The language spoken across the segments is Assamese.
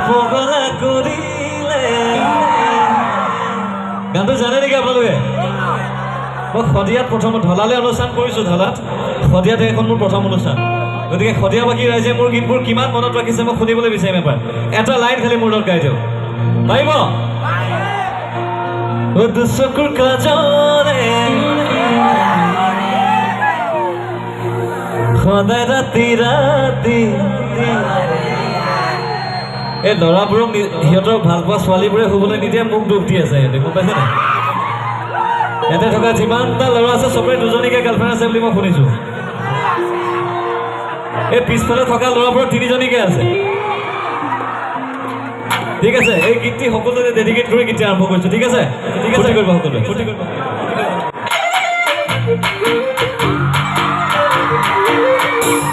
পগলা কৰিলে গানটো জানে নেকি আপোনালোকে মই শদিয়াত প্ৰথম ঢলালে অনুষ্ঠান কৰিছোঁ ঢলাত শদিয়াত এখন মোৰ প্ৰথম অনুষ্ঠান গতিকে শদিয়াবাসী ৰাইজে মোৰ গীতবোৰ কিমান মনত ৰাখিছে মই শুনিবলৈ বিচাৰিম এবাৰ এটা লাইন খালি মোৰ লগত গাই দিয়ক পাৰিব দুচকুৰ কাজৰে সদায় ৰাতি ৰাতি এই ল'ৰাবোৰক সিহঁতক ভাল পোৱা ছোৱালীবোৰে শুবলৈ নিদিয়ে মোক দুখ দি আছে সিহঁতে গম পাইছে নাই ইয়াতে থকা যিমানটা ল'ৰা আছে চবৰে দুজনীকে গাৰ্লফ্ৰেণ্ড আছে বুলি মই শুনিছোঁ এই পিছফালে থকা ল'ৰাবোৰৰ তিনিজনীকে আছে ঠিক আছে এই গীতটি সকলোৱে ডেডিকেট কৰি গীতটি আৰম্ভ কৰিছোঁ ঠিক আছে ঠিক আছে কৰিব সকলোৱে ফূৰ্তি কৰিব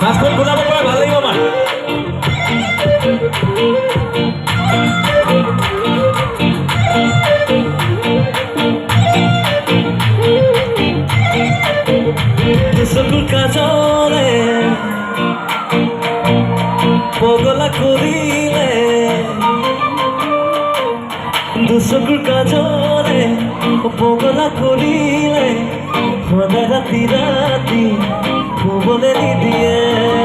নাচখন গোলাব পৰা ভাল লাগিব আমাৰ চকুৰ কাজৰে পগলা কৰিলে দুচকুৰ কাজৰে পগলা কৰিলে সদায় ৰাতি ৰাতি শুবলৈ নিদিয়ে